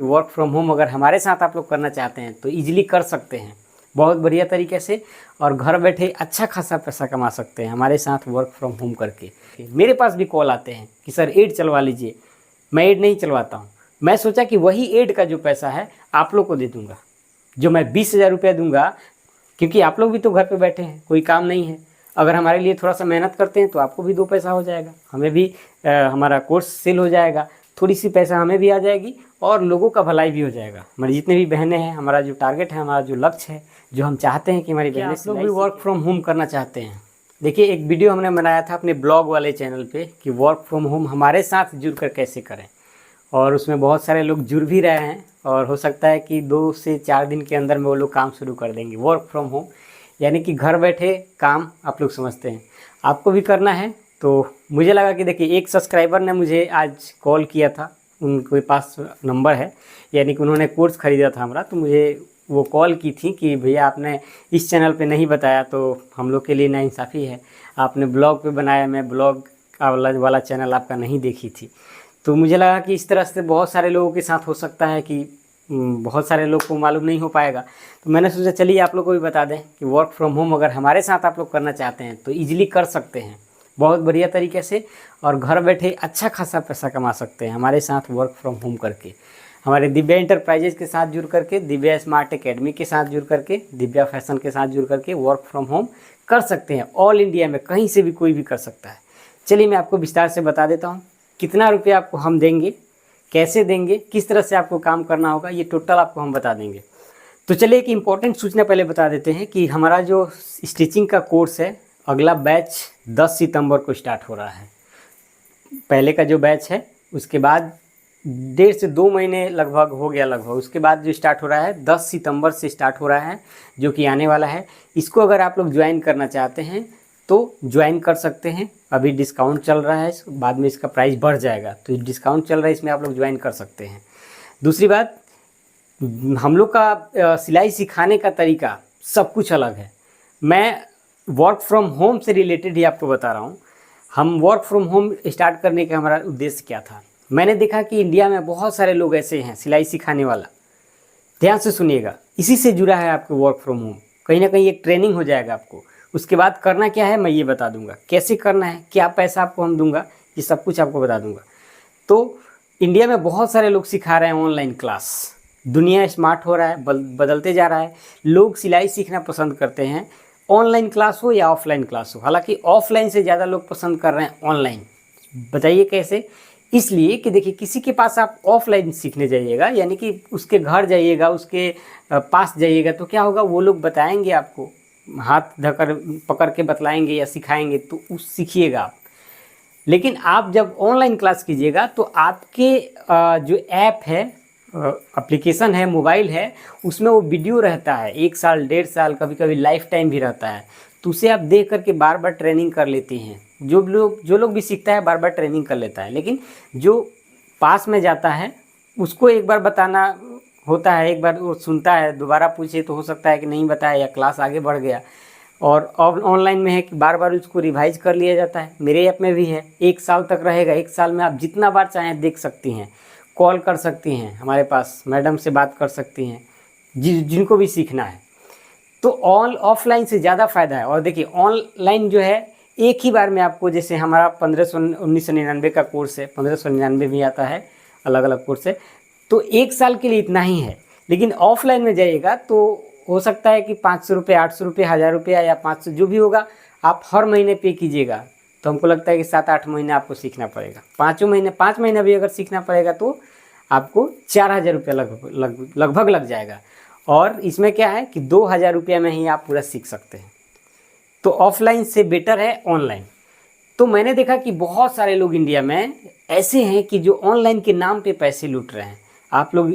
Work from home अगर हमारे साथ आप लोग करना चाहते हैं तो इजीली कर सकते हैं बहुत बढ़िया तरीके से, और घर बैठे अच्छा खासा पैसा कमा सकते हैं हमारे साथ वर्क फ्रॉम होम करके। मेरे पास भी कॉल आते हैं कि सर एड चलवा लीजिए, मैं एड नहीं चलवाता हूँ। मैं सोचा कि वही एड का जो पैसा है आप लोग को दे दूँगा, जो मैं 20,000 रुपया दूँगा, क्योंकि आप लोग भी तो घर पे बैठे हैं, कोई काम नहीं है। अगर हमारे लिए थोड़ा सा मेहनत करते हैं तो आपको भी 2 पैसा हो जाएगा, हमें भी हमारा कोर्स सेल हो जाएगा, थोड़ी सी पैसा हमें भी आ जाएगी और लोगों का भलाई भी हो जाएगा। हमारी जितने भी बहनें हैं, हमारा जो टारगेट है, हमारा जो लक्ष्य है, जो हम चाहते हैं कि हमारी बहनें आप लोग भी वर्क फ्रॉम होम करना चाहते हैं। देखिए, एक वीडियो हमने बनाया था अपने ब्लॉग वाले चैनल पे कि वर्क फ्रॉम होम हमारे साथ जुड़कर कैसे करें, और उसमें बहुत सारे लोग जुड़ भी रहे हैं, और हो सकता है कि 2 से 4 दिन के अंदर में वो लोग काम शुरू कर देंगे। वर्क फ्रॉम होम यानी कि घर बैठे काम आप लोग समझते हैं, आपको भी करना है। तो मुझे लगा कि देखिए, एक सब्सक्राइबर ने मुझे आज कॉल किया था, उनके पास नंबर है, यानी कि उन्होंने कोर्स ख़रीदा था हमारा, तो मुझे वो कॉल की थी कि भैया आपने इस चैनल पे नहीं बताया तो हम लोग के लिए नाइंसाफ़ी है, आपने ब्लॉग पे बनाया, मैं ब्लॉग वाला चैनल आपका नहीं देखी थी। तो मुझे लगा कि इस तरह से बहुत सारे लोगों के साथ हो सकता है कि बहुत सारे लोग को मालूम नहीं हो पाएगा, तो मैंने सोचा चलिए आप लोग को भी बता दें कि वर्क फ्रॉम होम अगर हमारे साथ आप लोग करना चाहते हैं तो ईजिली कर सकते हैं बहुत बढ़िया तरीके से, और घर बैठे अच्छा खासा पैसा कमा सकते हैं हमारे साथ वर्क फ्रॉम होम करके। हमारे दिव्या इंटरप्राइजेज के साथ जुड़ करके, दिव्या स्मार्ट एकेडमी के साथ जुड़ करके, दिव्या फैशन के साथ जुड़ करके वर्क फ्रॉम होम कर सकते हैं। ऑल इंडिया में कहीं से भी कोई भी कर सकता है। चलिए मैं आपको विस्तार से बता देता हूँ कितना रुपया आपको हम देंगे, कैसे देंगे, किस तरह से आपको काम करना होगा, ये टोटल आपको हम बता देंगे। तो चलिए एक इम्पॉर्टेंट सूचना पहले बता देते हैं कि हमारा जो स्टिचिंग का कोर्स है, अगला बैच 10 सितंबर को स्टार्ट हो रहा है। पहले का जो बैच है उसके बाद 1.5 से 2 महीने लगभग हो गया, लगभग उसके बाद जो स्टार्ट हो रहा है 10 सितंबर से स्टार्ट हो रहा है, जो कि आने वाला है। इसको अगर आप लोग ज्वाइन करना चाहते हैं तो ज्वाइन कर सकते हैं, अभी डिस्काउंट चल रहा है, बाद में इसका प्राइस बढ़ जाएगा, तो डिस्काउंट चल रहा है, इसमें आप लोग ज्वाइन कर सकते हैं। दूसरी बात, हम लोग का सिलाई सिखाने का तरीका सब कुछ अलग है। मैं वर्क फ्रॉम होम से रिलेटेड ही आपको बता रहा हूँ। हम वर्क फ्रॉम होम स्टार्ट करने का हमारा उद्देश्य क्या था, मैंने देखा कि इंडिया में बहुत सारे लोग ऐसे हैं सिलाई सिखाने वाला। ध्यान से सुनिएगा, इसी से जुड़ा है आपको वर्क फ्रॉम होम। कहीं ना कहीं एक ट्रेनिंग हो जाएगा आपको, उसके बाद करना क्या है मैं ये बता दूंगा, कैसे करना है, क्या पैसा आपको हम दूंगा, ये सब कुछ आपको बता दूंगा। तो इंडिया में बहुत सारे लोग सिखा रहे हैं ऑनलाइन क्लास। दुनिया स्मार्ट हो रहा है, बदलते जा रहा है, लोग सिलाई सीखना पसंद करते हैं, ऑनलाइन क्लास हो या ऑफलाइन क्लास हो। हालांकि ऑफलाइन से ज़्यादा लोग पसंद कर रहे हैं ऑनलाइन। बताइए कैसे? इसलिए कि देखिए, किसी के पास आप ऑफलाइन सीखने जाइएगा, यानी कि उसके घर जाइएगा, उसके पास जाइएगा, तो क्या होगा, वो लोग बताएंगे आपको, हाथ धकर पकड़ के बतलाएंगे या सिखाएंगे, तो उस सीखिएगा आप। लेकिन आप जब ऑनलाइन क्लास कीजिएगा तो आपके जो ऐप है, एप्लीकेशन है, मोबाइल है, उसमें वो वीडियो रहता है 1 साल 1.5 साल, कभी कभी लाइफ टाइम भी रहता है, तो उसे आप देख करके बार बार ट्रेनिंग कर लेते हैं। जो लोग भी सीखता है बार बार ट्रेनिंग कर लेता है, लेकिन जो पास में जाता है उसको एक बार बताना होता है, एक बार वो सुनता है, दोबारा पूछे तो हो सकता है कि नहीं बताया या क्लास आगे बढ़ गया। और ऑनलाइन में है कि बार बार उसको रिवाइज कर लिया जाता है। मेरे ऐप में भी है, 1 साल तक रहेगा, 1 साल में आप जितना बार चाहें देख सकती हैं, कॉल कर सकती हैं हमारे पास, मैडम से बात कर सकती हैं, जिनको भी सीखना है। तो ऑफलाइन से ज़्यादा फ़ायदा है। और देखिए, ऑनलाइन जो है एक ही बार में आपको, जैसे हमारा 1999 का कोर्स है, 1599 भी आता है, अलग अलग कोर्स है, तो 1 साल के लिए इतना ही है। लेकिन ऑफलाइन में जाइएगा तो हो सकता है कि 500 रुपये, 800 रुपये, 1000 रुपया या 500, जो भी होगा, आप हर महीने पे कीजिएगा। तो हमको लगता है कि 7-8 महीने आपको सीखना पड़ेगा, 5 महीना भी अगर सीखना पड़ेगा तो आपको 4000 रुपया लगभग लग जाएगा। और इसमें क्या है कि 2000 रुपया में ही आप पूरा सीख सकते हैं। तो ऑफलाइन से बेटर है ऑनलाइन। तो मैंने देखा कि बहुत सारे लोग इंडिया में ऐसे हैं कि जो ऑनलाइन के नाम पे पैसे लूट रहे हैं। आप लोग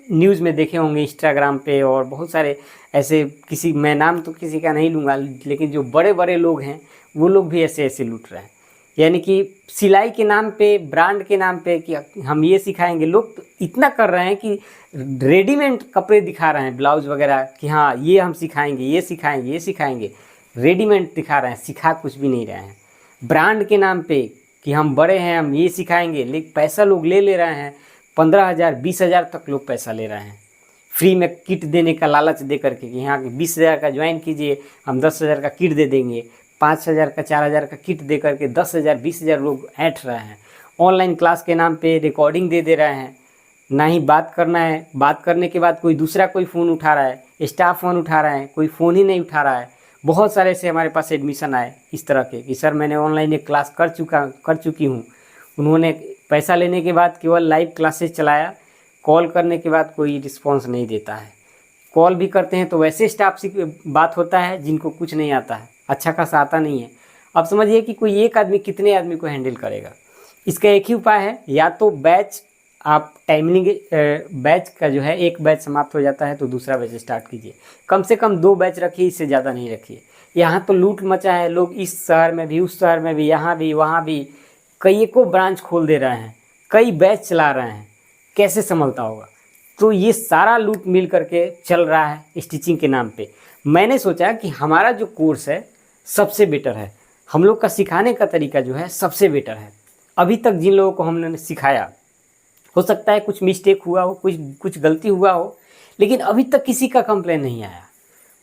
न्यूज़ में देखे होंगे, इंस्टाग्राम पे, और बहुत सारे ऐसे, किसी, मैं नाम तो किसी का नहीं लूँगा, लेकिन जो बड़े बड़े लोग हैं वो लोग भी ऐसे ऐसे लूट रहे हैं। यानी कि सिलाई के नाम पे, ब्रांड के नाम पे कि हम ये सिखाएंगे, लोग तो इतना कर रहे हैं कि रेडीमेड कपड़े दिखा रहे हैं, ब्लाउज वगैरह, कि हाँ ये हम सिखाएंगे, ये सिखाएंगे, ये सिखाएंगे, रेडीमेड दिखा रहे हैं, सिखा कुछ भी नहीं रहे हैं। ब्रांड के नाम पे कि हम बड़े हैं, हम ये सिखाएंगे, लेकिन पैसा लोग ले रहे हैं, 15,000 20,000 तक लोग पैसा ले रहे हैं। फ्री में किट देने का लालच दे करके कि यहाँ 20,000 का ज्वाइन कीजिए, हम 10,000 का किट दे देंगे। 5,000 का 4,000 का किट दे करके 10,000 20,000 लोग ऐंठ रहे हैं। ऑनलाइन क्लास के नाम पे रिकॉर्डिंग दे रहे हैं, ना ही बात करना है, बात करने के बाद कोई दूसरा कोई फ़ोन उठा रहा है, स्टाफ फ़ोन उठा रहा है, कोई फ़ोन ही नहीं उठा रहा है। बहुत सारे से हमारे पास एडमिशन आए इस तरह के कि सर मैंने ऑनलाइन एक क्लास कर चुकी हूँ। उन्होंने पैसा लेने के बाद केवल लाइव क्लासेस चलाया, कॉल करने के बाद कोई रिस्पॉन्स नहीं देता है। कॉल भी करते हैं तो वैसे स्टाफ से बात होता है जिनको कुछ नहीं आता है, अच्छा खासा आता नहीं है। अब समझिए कि कोई एक आदमी कितने आदमी को हैंडल करेगा। इसका एक ही उपाय है, या तो बैच आप टाइमिंग बैच का जो है, एक बैच समाप्त हो जाता है तो दूसरा बैच स्टार्ट कीजिए। कम से कम 2 बैच रखिए, इससे ज़्यादा नहीं रखिए। यहाँ तो लूट मचा है, लोग इस शहर में भी, उस शहर में भी, यहाँ भी, वहाँ भी कई को ब्रांच खोल दे रहे हैं, कई बैच चला रहे हैं। कैसे संभलता होगा? तो ये सारा लूट मिल करके चल रहा है स्टिचिंग के नाम पे। मैंने सोचा कि हमारा जो कोर्स है सबसे बेटर है, हम लोग का सिखाने का तरीका जो है सबसे बेटर है। अभी तक जिन लोगों को हमने सिखाया, हो सकता है कुछ मिस्टेक हुआ हो, कुछ गलती हुआ हो, लेकिन अभी तक किसी का कंप्लेन नहीं आया।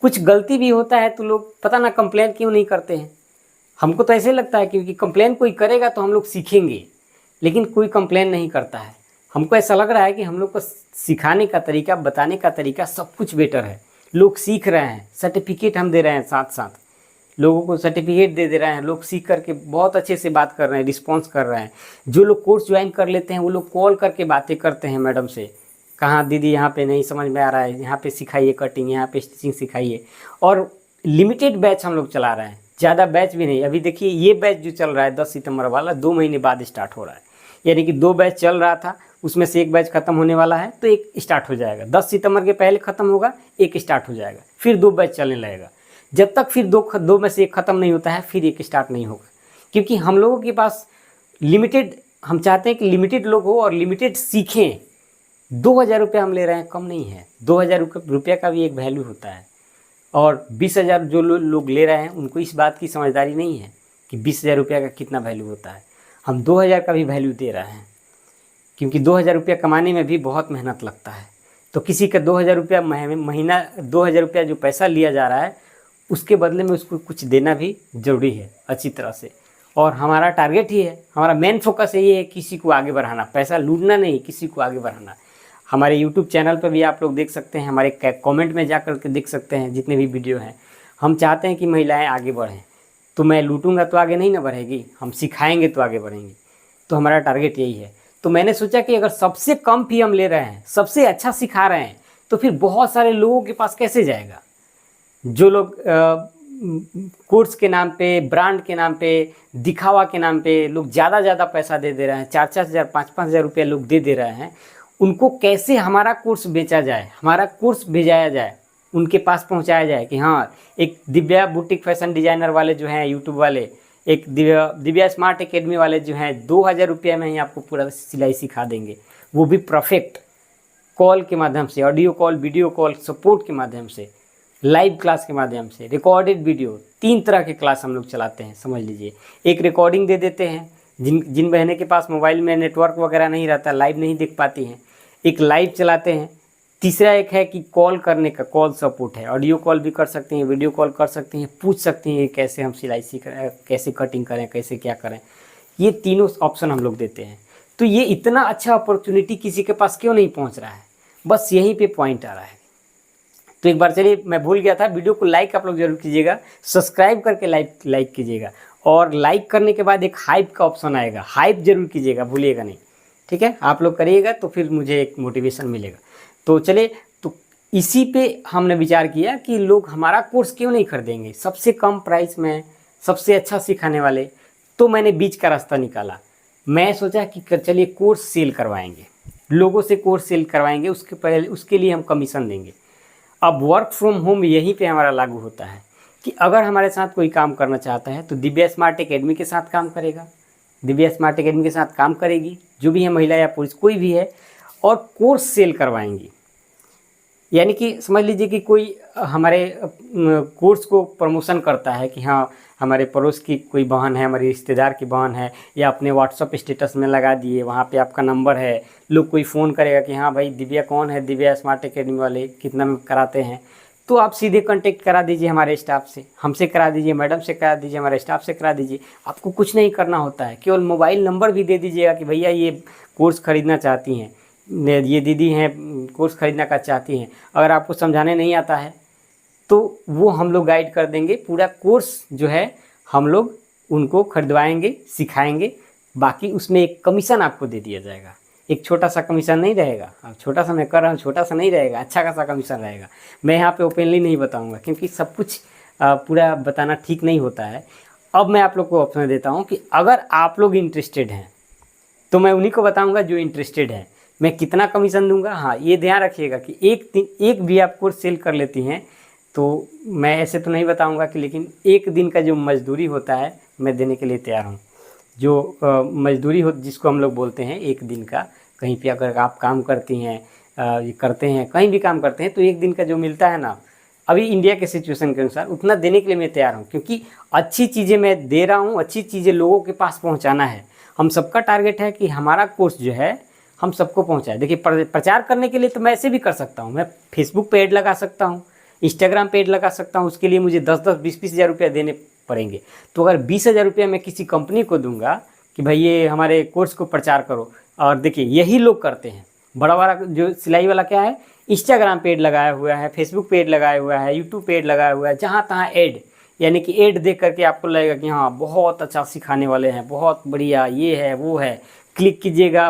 कुछ गलती भी होता है तो लोग पता ना कंप्लेन क्यों नहीं करते हैं। हमको तो ऐसे लगता है क्योंकि कंप्लेन कोई करेगा तो हम लोग सीखेंगे, लेकिन कोई कंप्लेन नहीं करता है। हमको ऐसा लग रहा है कि हम लोग को सिखाने का तरीका, बताने का तरीका सब कुछ बेटर है। लोग सीख रहे हैं, सर्टिफिकेट हम दे रहे हैं, साथ साथ लोगों को सर्टिफिकेट दे रहे हैं। लोग सीख करके बहुत अच्छे से बात कर रहे हैं, रिस्पॉन्स कर रहे हैं। जो लोग कोर्स ज्वाइन कर लेते हैं वो लोग कॉल करके बातें करते हैं मैडम से, कहाँ दीदी यहाँ पे नहीं समझ में आ रहा है, यहाँ पे सिखाइए कटिंग, यहाँ पे स्टिचिंग सिखाइए। और लिमिटेड बैच हम लोग चला रहे हैं, ज़्यादा बैच भी नहीं। अभी देखिए ये बैच जो चल रहा है 10 सितंबर वाला, 2 महीने बाद स्टार्ट हो रहा है। यानी कि 2 बैच चल रहा था, उसमें से एक बैच ख़त्म होने वाला है तो एक स्टार्ट हो जाएगा। 10 सितंबर के पहले ख़त्म होगा, एक स्टार्ट हो जाएगा, फिर 2 बैच चलने लगेगा। जब तक फिर दो में से एक ख़त्म नहीं होता है, फिर एक स्टार्ट नहीं होगा। क्योंकि हम लोगों के पास लिमिटेड, हम चाहते हैं कि लिमिटेड लोग हो और लिमिटेड सीखें। 2,000 रुपये हम ले रहे हैं, कम नहीं है। 2,000 रुपये का भी एक वैल्यू होता है। और 20,000 जो लोग ले रहे हैं उनको इस बात की समझदारी नहीं है कि 20,000 रुपये का कितना वैल्यू होता है। हम 2,000 का भी वैल्यू दे रहे हैं, क्योंकि 2,000 रुपया कमाने में भी बहुत मेहनत लगता है। तो किसी का 2,000 रुपया महीना, 2,000 रुपया जो पैसा लिया जा रहा है उसके बदले में उसको कुछ देना भी ज़रूरी है अच्छी तरह से। और हमारा टारगेट ही है, हमारा मेन फोकस ये है किसी को आगे बढ़ाना, पैसा लूटना नहीं, किसी को आगे बढ़ाना। हमारे यूट्यूब चैनल पर भी आप लोग देख सकते हैं, हमारे कमेंट में जा कर के देख सकते हैं जितने भी वीडियो हैं। हम चाहते हैं कि महिलाएं आगे बढ़ें। तो मैं लूटूंगा तो आगे नहीं ना बढ़ेगी, हम सिखाएंगे तो आगे बढ़ेंगी। तो हमारा टारगेट यही है। तो मैंने सोचा कि अगर सबसे कम फी हम ले रहे हैं, सबसे अच्छा सिखा रहे हैं, तो फिर बहुत सारे लोगों के पास कैसे जाएगा। जो लोग कोर्स के नाम पे, ब्रांड के नाम पे, दिखावा के नाम पे लोग ज़्यादा पैसा दे रहे हैं, 4-4 हज़ार 5-5 हज़ार रुपये लोग दे रहे हैं, उनको कैसे हमारा कोर्स बेचा जाए, हमारा कोर्स भेजाया जाए, उनके पास पहुंचाया जाए कि हाँ, एक दिव्या बुटीक फैशन डिज़ाइनर वाले जो हैं यूट्यूब वाले, एक दिव्या स्मार्ट एकेडमी वाले जो हैं 2,000 रुपये में ही आपको पूरा सिलाई सिखा देंगे, वो भी परफेक्ट कॉल के माध्यम से, audio call, video call support के माध्यम से, लाइव क्लास के माध्यम से, रिकॉर्डेड वीडियो। 3 तरह के क्लास हम लोग चलाते हैं, समझ लीजिए। एक रिकॉर्डिंग दे देते हैं, जिन बहनें के पास मोबाइल में नेटवर्क वगैरह नहीं रहता, लाइव नहीं देख पाती हैं, एक लाइव चलाते हैं। तीसरा एक है कि कॉल करने का, कॉल सपोर्ट है, ऑडियो कॉल भी कर सकते हैं, वीडियो कॉल कर सकते हैं, पूछ सकते हैं कैसे हम सिलाई सीखें, कैसे कटिंग करें, कैसे क्या करें। ये तीनों ऑप्शन हम लोग देते हैं। तो ये इतना अच्छा अपॉर्चुनिटी किसी के पास क्यों नहीं पहुंच रहा है, बस यहीं पे पॉइंट आ रहा है। तो एक बार चलिए, मैं भूल गया था, वीडियो को लाइक आप लोग जरूर कीजिएगा, सब्सक्राइब करके लाइक कीजिएगा, और लाइक करने के बाद एक हाइप का ऑप्शन आएगा, हाइप जरूर कीजिएगा, भूलिएगा नहीं, ठीक है। आप लोग करिएगा तो फिर मुझे एक मोटिवेशन मिलेगा। तो चलिए, तो इसी पे हमने विचार किया कि लोग हमारा कोर्स क्यों नहीं खरीदेंगे, सबसे कम प्राइस में सबसे अच्छा सिखाने वाले। तो मैंने बीच का रास्ता निकाला। मैं सोचा कि चलिए कोर्स सेल करवाएंगे, लोगों से कोर्स सेल करवाएंगे, उसके लिए हम कमीशन देंगे। अब वर्क फ्रॉम होम यहीं पे हमारा लागू होता है कि अगर हमारे साथ कोई काम करना चाहता है तो दिव्या स्मार्ट एकेडमी के साथ काम करेगा, दिव्या स्मार्ट एकेडमी के साथ काम करेगी, जो भी है, महिला या पुरुष कोई भी है, और कोर्स सेल करवाएंगी। यानी कि समझ लीजिए कि कोई हमारे कोर्स को प्रमोशन करता है कि हाँ हमारे पड़ोस की कोई बहन है, हमारी रिश्तेदार की बहन है, या अपने व्हाट्सअप स्टेटस में लगा दिए, वहाँ पे आपका नंबर है, लोग कोई फ़ोन करेगा कि हाँ भाई दिव्या कौन है, दिव्या स्मार्ट एकेडमी वाले कितना में कराते हैं, तो आप सीधे कांटेक्ट करा दीजिए हमारे स्टाफ से, हमसे करा दीजिए, मैडम से करा दीजिए, हमारे स्टाफ से करा दीजिए। आपको कुछ नहीं करना होता है, केवल मोबाइल नंबर भी दे दीजिएगा कि भैया ये कोर्स ख़रीदना चाहती हैं, ये दीदी हैं कोर्स ख़रीदना का चाहती हैं। अगर आपको समझाने नहीं आता है तो वो हम लोग गाइड कर देंगे, पूरा कोर्स जो है हम लोग उनको खरीदवाएंगे, सिखाएंगे। बाकी उसमें एक कमीशन आपको दे दिया जाएगा, एक छोटा सा कमीशन नहीं रहेगा। अब छोटा सा मैं कर रहा हूँ, छोटा सा नहीं रहेगा, अच्छा खासा कमीशन रहेगा। मैं यहाँ पे ओपनली नहीं बताऊँगा क्योंकि सब कुछ पूरा बताना ठीक नहीं होता है। अब मैं आप लोग को ऑप्शन देता हूँ कि अगर आप लोग इंटरेस्टेड हैं तो मैं उन्हीं को बताऊँगा जो इंटरेस्टेड है। मैं कितना कमीशन दूंगा, हाँ ये ध्यान रखिएगा कि एक भी आप कोर्स सेल कर लेती हैं तो मैं ऐसे तो नहीं बताऊंगा कि, लेकिन एक दिन का जो मजदूरी होता है मैं देने के लिए तैयार हूँ। जो मजदूरी हो जिसको हम लोग बोलते हैं एक दिन का, कहीं पे अगर आप काम करती हैं, ये करते हैं, कहीं भी काम करते हैं, तो एक दिन का जो मिलता है ना, अभी इंडिया के सिचुएशन के अनुसार उतना देने के लिए मैं तैयार हूँ। क्योंकि अच्छी चीज़ें मैं दे रहा हूँ, अच्छी चीज़ें लोगों के पास पहुँचाना है। हम सबका टारगेट है कि हमारा कोर्स जो है हम सबको पहुंचाए। देखिए प्रचार करने के लिए तो मैं ऐसे भी कर सकता हूं, मैं फेसबुक पे ऐड लगा सकता हूं, इंस्टाग्राम पे ऐड लगा सकता हूं। उसके लिए मुझे 10-10, 20-20 हज़ार रुपया देने पड़ेंगे। तो अगर 20 हज़ार रुपया मैं किसी कंपनी को दूंगा कि भाई ये हमारे कोर्स को प्रचार करो, और देखिए यही लोग करते हैं। बड़ा बड़ा जो सिलाई वाला क्या है, इंस्टाग्राम पे ऐड लगाया हुआ है, फेसबुक पे ऐड लगाया हुआ है, यूट्यूब पे ऐड लगाया हुआ है, जहाँ तहाँ ऐड, यानी कि ऐड देख करके आपको लगेगा कि हाँ बहुत अच्छा सिखाने वाले हैं, बहुत बढ़िया, ये है वो है, क्लिक कीजिएगा,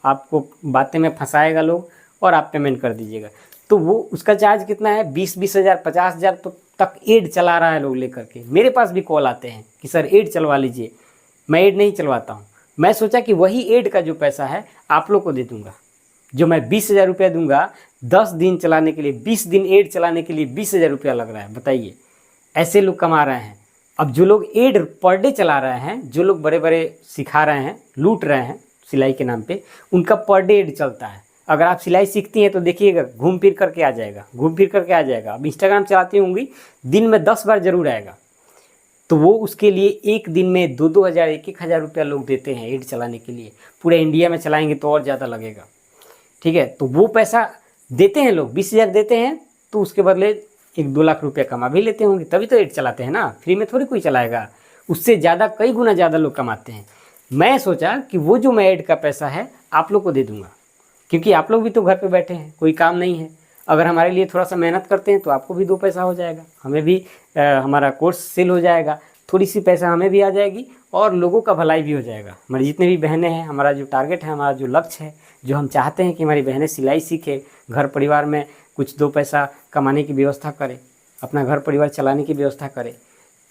आपको बातें में फंसाएगा लोग और आप पेमेंट कर दीजिएगा। तो वो उसका चार्ज कितना है, 20-20 हज़ार, 50 हज़ार तो तक ऐड चला रहा है लोग लेकर के। मेरे पास भी कॉल आते हैं कि सर ऐड चलवा लीजिए। मैं ऐड नहीं चलवाता हूँ। मैं सोचा कि वही ऐड का जो पैसा है आप लोग को दे दूँगा। जो मैं 20 हज़ार रुपया दूँगा 10 दिन चलाने के लिए, 20 दिन ऐड चलाने के लिए 20 हज़ार रुपया लग रहा है। बताइए, ऐसे लोग कमा रहे हैं। अब जो लोग ऐड पर डे चला रहे हैं, जो लोग बड़े बड़े सिखा रहे हैं, लूट रहे हैं सिलाई के नाम पे, उनका पर डे ऐड चलता है। अगर आप सिलाई सीखती हैं तो देखिएगा घूम फिर करके आ जाएगा, घूम फिर करके आ जाएगा। अब इंस्टाग्राम चलाती होंगी, दिन में 10 बार जरूर आएगा। तो वो उसके लिए एक दिन में 2-2 हज़ार, 1-1 हज़ार रुपया लोग देते हैं ऐड चलाने के लिए। पूरे इंडिया में चलाएंगे तो और ज़्यादा लगेगा। ठीक है, तो वो पैसा देते हैं लोग, 20 हज़ार देते हैं, तो उसके बदले 1-2 लाख रुपया कमा भी लेते होंगे, तभी तो ऐड चलाते हैं ना। फ्री में थोड़ी कोई चलाएगा, उससे ज़्यादा कई गुना ज़्यादा लोग कमाते हैं। मैं सोचा कि वो जो मैं ऐड का पैसा है आप लोग को दे दूंगा, क्योंकि आप लोग भी तो घर पे बैठे हैं, कोई काम नहीं है। अगर हमारे लिए थोड़ा सा मेहनत करते हैं तो आपको भी 2 पैसा हो जाएगा, हमें भी हमारा कोर्स सेल हो जाएगा, थोड़ी सी पैसा हमें भी आ जाएगी और लोगों का भलाई भी हो जाएगा। हमारी जितने भी बहनें हैं, हमारा जो टारगेट है, हमारा जो लक्ष्य है, जो हम चाहते हैं कि हमारी बहनें सिलाई सीखे, घर परिवार में कुछ 2 पैसा कमाने की व्यवस्था करें, अपना घर परिवार चलाने की व्यवस्था करें।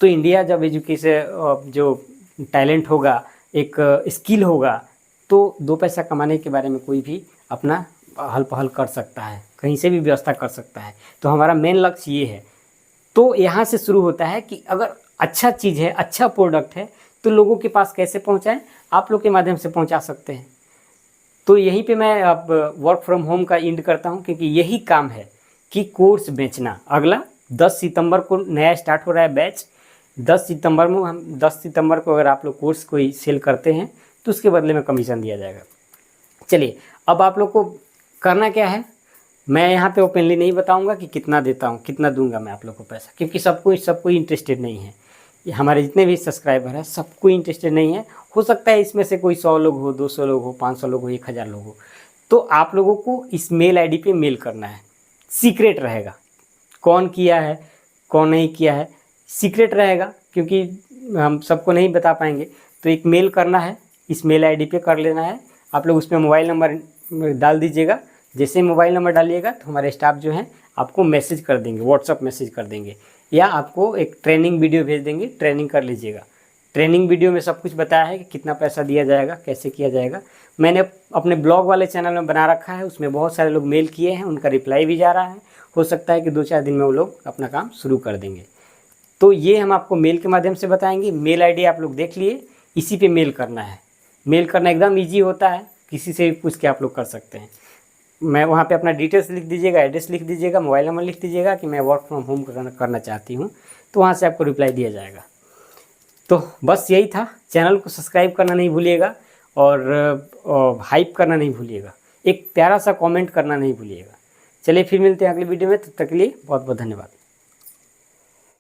तो इंडिया जब एजुकेशन जो टैलेंट होगा, एक स्किल होगा, तो 2 पैसा कमाने के बारे में कोई भी अपना हल पहल कर सकता है, कहीं से भी व्यवस्था कर सकता है। तो हमारा मेन लक्ष्य ये है। तो यहाँ से शुरू होता है कि अगर अच्छा चीज़ है, अच्छा प्रोडक्ट है, तो लोगों के पास कैसे पहुँचाएं, आप लोग के माध्यम से पहुँचा सकते हैं। तो यहीं पे मैं अब वर्क फ्रॉम होम का इंड करता हूँ, क्योंकि यही काम है कि कोर्स बेचना। अगला 10 सितंबर को नया स्टार्ट हो रहा है बैच। 10 सितंबर को अगर आप लोग कोर्स कोई सेल करते हैं तो उसके बदले में कमीशन दिया जाएगा। चलिए, अब आप लोग को करना क्या है, मैं यहाँ पे ओपनली नहीं बताऊँगा कि कितना देता हूँ, कितना दूंगा मैं आप लोग को पैसा, क्योंकि सबको इंटरेस्टेड नहीं है। हमारे जितने भी सब्सक्राइबर हैं सबको इंटरेस्टेड नहीं है। हो सकता है इसमें से कोई 100 लोग हो, 200 लोग हो, 500 लोग हो, 1000 लोग हो। तो आप लोगों को इस मेल आईडी पे मेल करना है, सीक्रेट रहेगा। कौन किया है, कौन नहीं किया है, सीक्रेट रहेगा, क्योंकि हम सबको नहीं बता पाएंगे। तो एक मेल करना है, इस मेल आईडी पे कर लेना है। आप लोग उसमें मोबाइल नंबर डाल दीजिएगा। जैसे मोबाइल नंबर डालिएगा तो हमारे स्टाफ जो हैं आपको मैसेज कर देंगे, व्हाट्सअप मैसेज कर देंगे, या आपको एक ट्रेनिंग वीडियो भेज देंगे, ट्रेनिंग कर लीजिएगा। ट्रेनिंग वीडियो में सब कुछ बताया है कि कितना पैसा दिया जाएगा, कैसे किया जाएगा। मैंने अपने ब्लॉग वाले चैनल में बना रखा है, उसमें बहुत सारे लोग मेल किए हैं, उनका रिप्लाई भी जा रहा है। हो सकता है कि 2-4 दिन में वो लोग अपना काम शुरू कर देंगे। तो ये हम आपको मेल के माध्यम से बताएंगे। मेल आईडी आप लोग देख लिए, इसी पे मेल करना है। मेल करना एकदम ईजी होता है, किसी से भी पूछ के आप लोग कर सकते हैं। मैं वहाँ पे अपना डिटेल्स लिख दीजिएगा, एड्रेस लिख दीजिएगा, मोबाइल नंबर लिख दीजिएगा कि मैं वर्क फ्रॉम होम करना चाहती हूँ, तो वहाँ से आपको रिप्लाई दिया जाएगा। तो बस यही था। चैनल को सब्सक्राइब करना नहीं भूलिएगा और हाइप करना नहीं भूलिएगा, एक प्यारा सा कमेंट करना नहीं भूलिएगा। चलिए फिर मिलते हैं अगली वीडियो में, तब तक के लिए बहुत बहुत धन्यवाद।